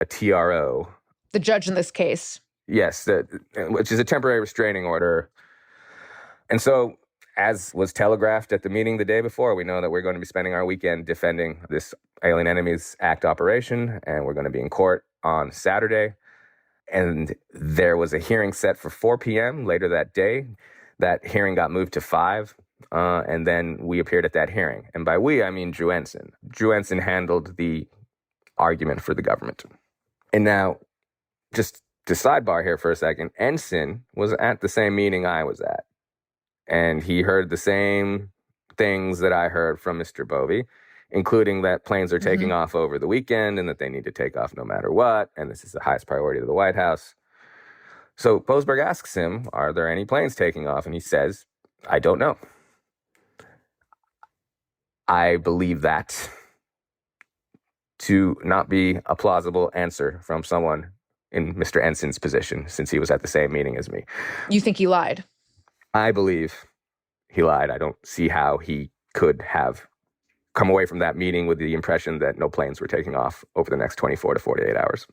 a TRO. The judge in this case. Yes, which is a temporary restraining order. And so, as was telegraphed at the meeting the day before, we know that we're going to be spending our weekend defending this Alien Enemies Act operation, and we're going to be in court on Saturday. And there was a hearing set for 4 p.m. later that day. That hearing got moved to 5, and then we appeared at that hearing. And by we, I mean Drew Ensign. Drew Ensign handled the argument for the government. And now, just to sidebar here for a second, Ensign was at the same meeting I was at. And he heard the same things that I heard from Mr. Bovey, including that planes are taking off over the weekend and that they need to take off no matter what. And this is the highest priority to the White House. So Boasberg asks him, are there any planes taking off? And he says, I don't know. I believe that to not be a plausible answer from someone in Mr. Ensign's position, since he was at the same meeting as me. You think he lied? I believe he lied. I don't see how he could have come away from that meeting with the impression that no planes were taking off over the next 24 to 48 hours.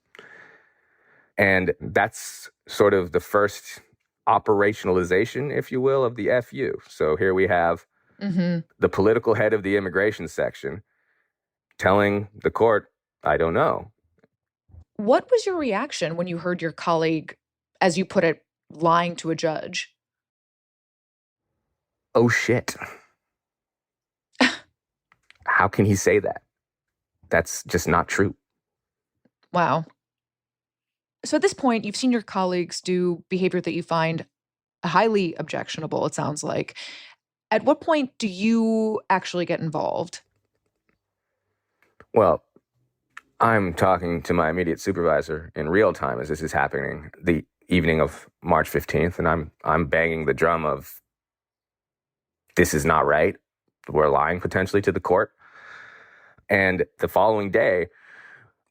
And that's sort of the first operationalization, if you will, of the FU. So here we have the political head of the immigration section telling the court, I don't know. What was your reaction when you heard your colleague, as you put it, lying to a judge? Oh, shit. How can he say that? That's just not true. Wow. So at this point, you've seen your colleagues do behavior that you find highly objectionable, it sounds like. At what point do you actually get involved? Well, I'm talking to my immediate supervisor in real time as this is happening the evening of March 15th, and I'm banging the drum of this is not right. We're lying potentially to the court. And the following day,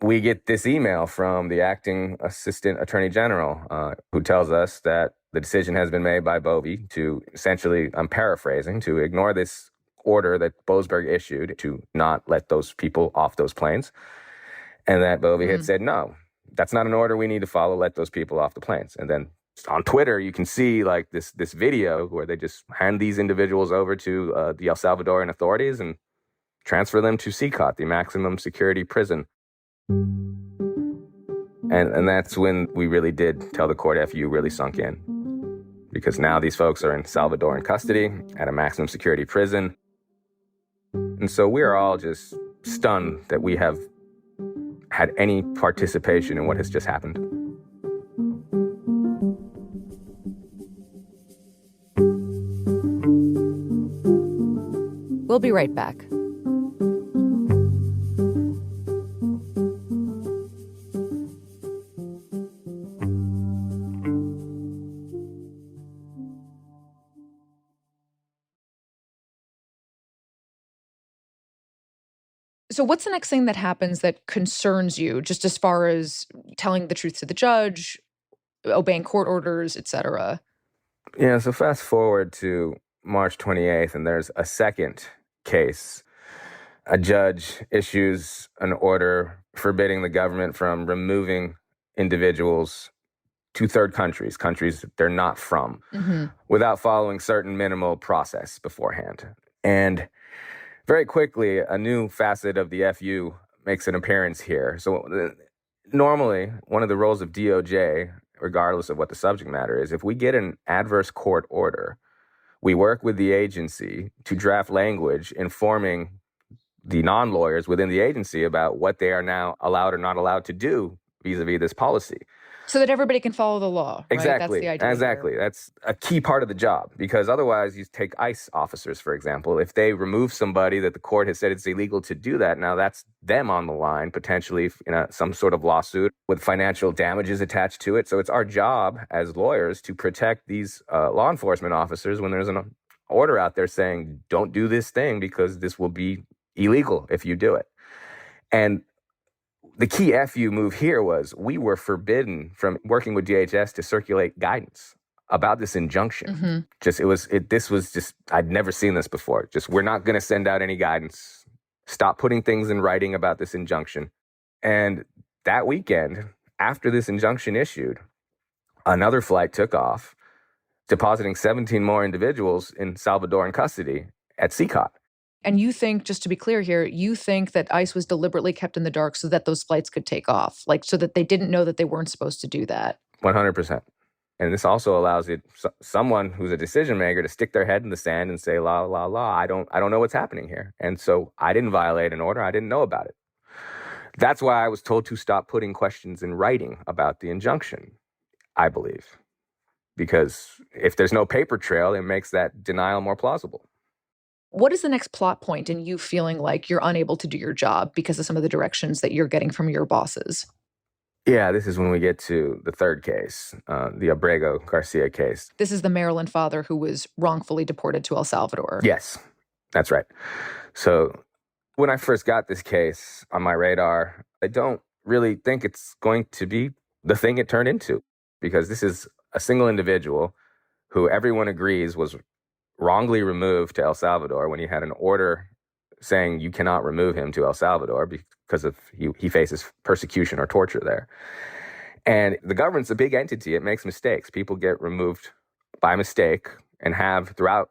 we get this email from the acting assistant attorney general who tells us that the decision has been made by Bovey to essentially, I'm paraphrasing, to ignore this order that Boasberg issued to not let those people off those planes. And that Bovey had said, no, that's not an order we need to follow. Let those people off the planes. And then on Twitter, you can see like this video where they just hand these individuals over to the El Salvadoran authorities and transfer them to CCOT, the maximum security prison. And that's when we really did tell the court FU really sunk in. Because now these folks are in Salvadoran custody at a maximum security prison. And so we are all just stunned that we have had any participation in what has just happened. We'll be right back. So what's the next thing that happens that concerns you, just as far as telling the truth to the judge, obeying court orders, et cetera? Yeah, so fast forward to March 28th, and there's a second case. A judge issues an order forbidding the government from removing individuals to third countries they're not from, without following certain minimal process beforehand. And very quickly, a new facet of the FU makes an appearance here. So normally, one of the roles of DOJ, regardless of what the subject matter is, if we get an adverse court order, we work with the agency to draft language informing the non-lawyers within the agency about what they are now allowed or not allowed to do vis-a-vis this policy. So that everybody can follow the law, right? Exactly. That's the idea. Exactly. Here. That's a key part of the job, because otherwise you take ICE officers, for example. If they remove somebody that the court has said it's illegal to do that, now that's them on the line, potentially in some sort of lawsuit with financial damages attached to it. So it's our job as lawyers to protect these law enforcement officers when there's an order out there saying, don't do this thing because this will be illegal if you do it. And the key FU move here was we were forbidden from working with DHS to circulate guidance about this injunction. This was just, I'd never seen this before. Just, we're not going to send out any guidance. Stop putting things in writing about this injunction. And that weekend, after this injunction issued, another flight took off, depositing 17 more individuals in Salvadoran custody at CCOT. And you think, just to be clear here, you think that ICE was deliberately kept in the dark so that those flights could take off, like so that they didn't know that they weren't supposed to do that? 100%. And this also allows someone who's a decision maker to stick their head in the sand and say, la, la, la, I don't know what's happening here. And so I didn't violate an order. I didn't know about it. That's why I was told to stop putting questions in writing about the injunction, I believe. Because if there's no paper trail, it makes that denial more plausible. What is the next plot point in you feeling like you're unable to do your job because of some of the directions that you're getting from your bosses? Yeah, this is when we get to the third case, the Abrego Garcia case. This is the Maryland father who was wrongfully deported to El Salvador. Yes, that's right. So when I first got this case on my radar, I don't really think it's going to be the thing it turned into, because this is a single individual who everyone agrees was wrongly removed to El Salvador when he had an order saying you cannot remove him to El Salvador because of he faces persecution or torture there. And the government's a big entity. It makes mistakes. People get removed by mistake and have throughout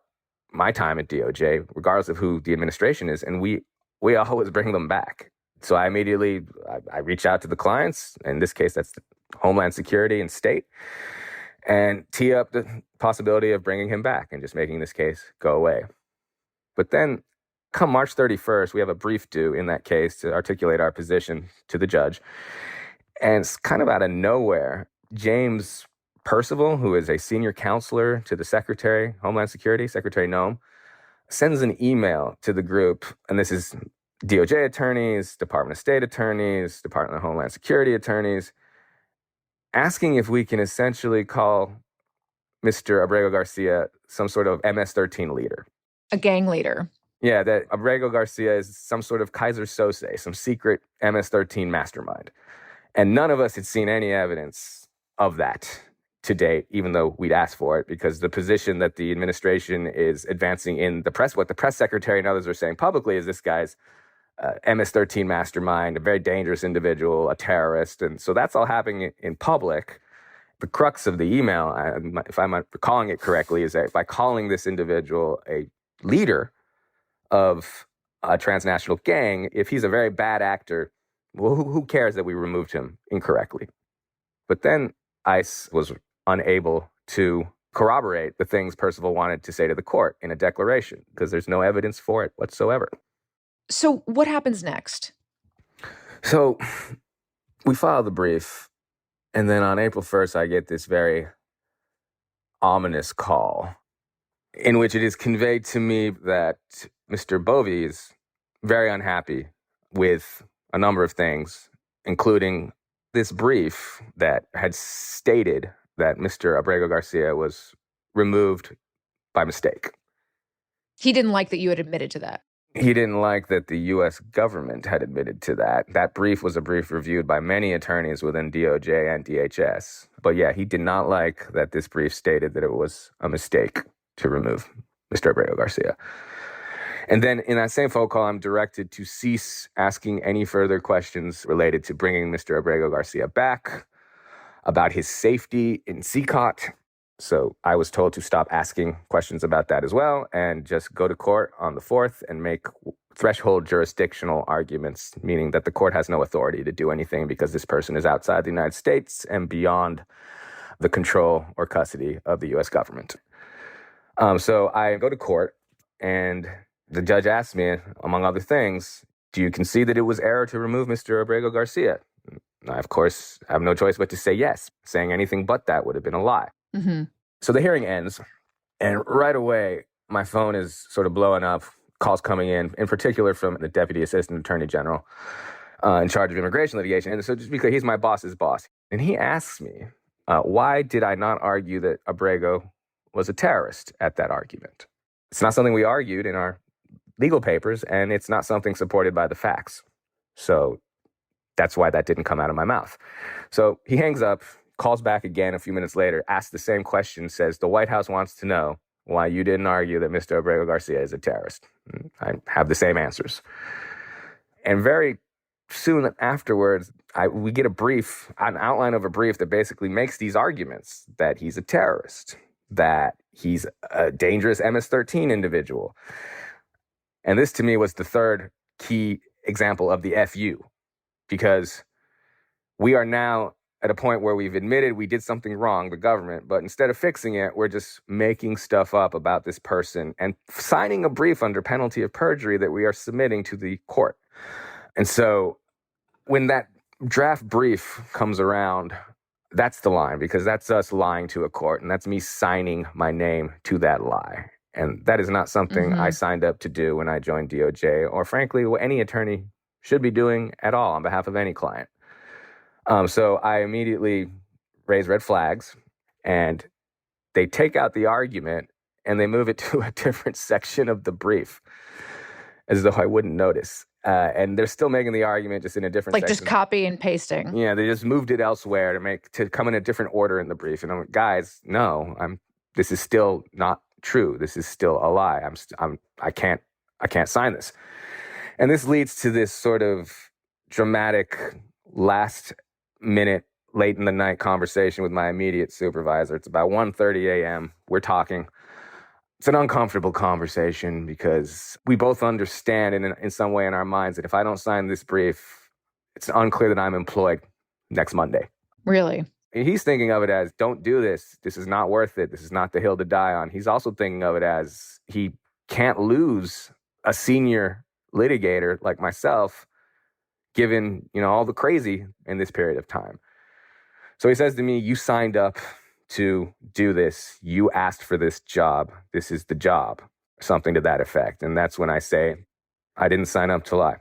my time at DOJ, regardless of who the administration is. And we always bring them back. So I immediately reach out to the clients. In this case, that's Homeland Security and state, and tee up the possibility of bringing him back and just making this case go away. But then come March 31st, we have a brief due in that case to articulate our position to the judge. And it's kind of out of nowhere, James Percival, who is a senior counselor to the Secretary, Homeland Security, Secretary Noem, sends an email to the group, and this is DOJ attorneys, Department of State attorneys, Department of Homeland Security attorneys, asking if we can essentially call Mr. Abrego Garcia some sort of MS-13 leader. A gang leader. Yeah, that Abrego Garcia is some sort of Kaiser Sose, some secret MS-13 mastermind. And none of us had seen any evidence of that to date, even though we'd asked for it, because the position that the administration is advancing in the press, what the press secretary and others are saying publicly, is this guy's MS-13 mastermind, a very dangerous individual, a terrorist. And so that's all happening in public. The crux of the email, if I'm recalling it correctly, is that by calling this individual a leader of a transnational gang, if he's a very bad actor, well, who cares that we removed him incorrectly? But then ICE was unable to corroborate the things Percival wanted to say to the court in a declaration because there's no evidence for it whatsoever. So what happens next? So we file the brief, and then on April 1st, I get this very ominous call in which it is conveyed to me that Mr. Bovee is very unhappy with a number of things, including this brief that had stated that Mr. Abrego Garcia was removed by mistake. He didn't like that you had admitted to that. He didn't like that the U.S. government had admitted to that. That brief was a brief reviewed by many attorneys within DOJ and DHS. But yeah, he did not like that this brief stated that it was a mistake to remove Mr. Abrego Garcia. And then in that same phone call, I'm directed to cease asking any further questions related to bringing Mr. Abrego Garcia back, about his safety in CCOT. So I was told to stop asking questions about that as well and just go to court on the 4th and make threshold jurisdictional arguments, meaning that the court has no authority to do anything because this person is outside the United States and beyond the control or custody of the U.S. government. So I go to court, and the judge asked me, among other things, do you concede that it was error to remove Mr. Abrego Garcia? I, of course, have no choice but to say yes. Saying anything but that would have been a lie. Mm-hmm. So the hearing ends, and right away, my phone is sort of blowing up, calls coming in particular from the Deputy Assistant Attorney General in charge of immigration litigation. And so just because he's my boss's boss. And he asks me, why did I not argue that Abrego was a terrorist at that argument? It's not something we argued in our legal papers, and it's not something supported by the facts. So that's why that didn't come out of my mouth. So he hangs up, calls back again a few minutes later, asks the same question, says, the White House wants to know why you didn't argue that Mr. Abrego Garcia is a terrorist. I have the same answers. And very soon afterwards, we get an outline of a brief that basically makes these arguments that he's a terrorist, that he's a dangerous MS-13 individual. And this to me was the third key example of the FU, because we are now at a point where we've admitted we did something wrong, the government, but instead of fixing it, we're just making stuff up about this person and signing a brief under penalty of perjury that we are submitting to the court. And so when that draft brief comes around, that's the line, because that's us lying to a court, and that's me signing my name to that lie. And that is not something I signed up to do when I joined DOJ, or frankly, what any attorney should be doing at all on behalf of any client. So I immediately raise red flags, and they take out the argument and they move it to a different section of the brief, as though I wouldn't notice. And they're still making the argument just in a different section. Just copy and pasting. Yeah, they just moved it elsewhere to come in a different order in the brief. And I'm like, guys, no, this is still not true. This is still a lie. I can't sign this. And this leads to this sort of dramatic last minute, late in the night conversation with my immediate supervisor. It's about 1:30 a.m. We're talking. It's an uncomfortable conversation because we both understand in some way in our minds that if I don't sign this brief, it's unclear that I'm employed next Monday. Really? He's thinking of it as, don't do this. This is not worth it. This is not the hill to die on. He's also thinking of it as he can't lose a senior litigator like myself, given, all the crazy in this period of time. So he says to me, you signed up to do this. You asked for this job. This is the job. Something to that effect. And that's when I say, I didn't sign up to lie.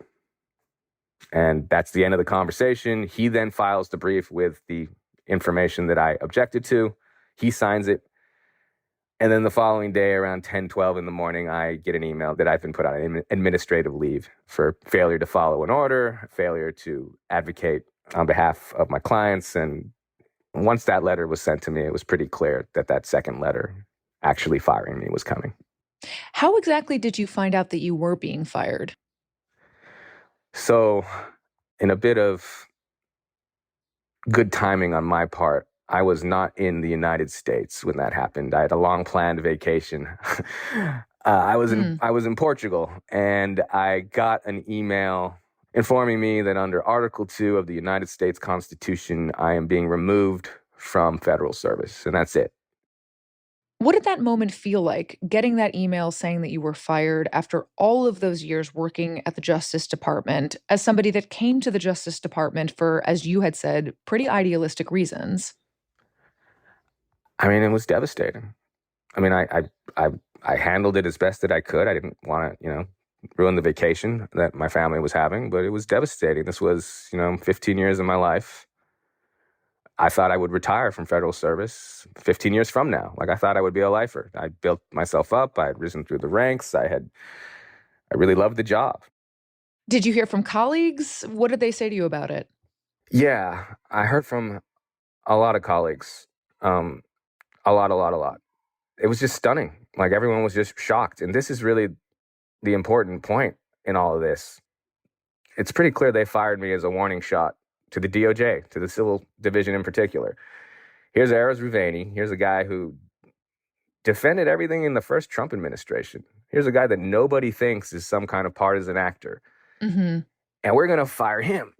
And that's the end of the conversation. He then files the brief with the information that I objected to. He signs it. And then the following day, around 10:12 in the morning, I get an email that I've been put on administrative leave for failure to follow an order, failure to advocate on behalf of my clients. And once that letter was sent to me, it was pretty clear that that second letter actually firing me was coming. How exactly did you find out that you were being fired? So, in a bit of good timing on my part, I was not in the United States when that happened. I had a long planned vacation. I was in Portugal, and I got an email informing me that under Article 2 of the United States Constitution, I am being removed from federal service, and that's it. What did that moment feel like, getting that email saying that you were fired after all of those years working at the Justice Department, as somebody that came to the Justice Department for, as you had said, pretty idealistic reasons? I mean, it was devastating. I mean, I handled it as best that I could. I didn't want to, ruin the vacation that my family was having, but it was devastating. This was, 15 years of my life. I thought I would retire from federal service 15 years from now. Like, I thought I would be a lifer. I built myself up. I had risen through the ranks. I really loved the job. Did you hear from colleagues? What did they say to you about it? Yeah, I heard from a lot of colleagues. A lot. It was just stunning. Like, everyone was just shocked. And this is really the important point in all of this. It's pretty clear they fired me as a warning shot to the DOJ, to the civil division in particular. Here's Aras Rouhani. Here's a guy who defended everything in the first Trump administration. Here's a guy that nobody thinks is some kind of partisan actor. Mm-hmm. And we're going to fire him.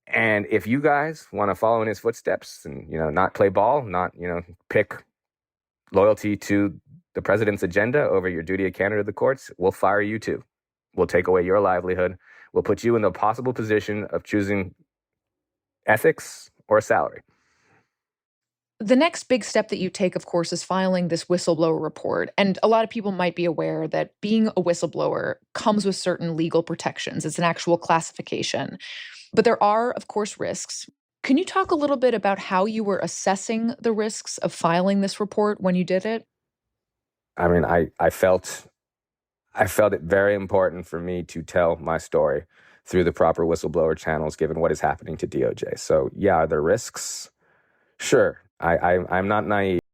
And if you guys want to follow in his footsteps and, not play ball, not, pick loyalty to the president's agenda over your duty of candor to the courts, we'll fire you too. We'll take away your livelihood. We'll put you in the possible position of choosing ethics or a salary. The next big step that you take, of course, is filing this whistleblower report. And a lot of people might be aware that being a whistleblower comes with certain legal protections. It's an actual classification. But there are, of course, risks. Can you talk a little bit about how you were assessing the risks of filing this report when you did it? I mean, I felt it very important for me to tell my story through the proper whistleblower channels, given what is happening to DOJ. So, yeah, are there risks? Sure. I'm not naive.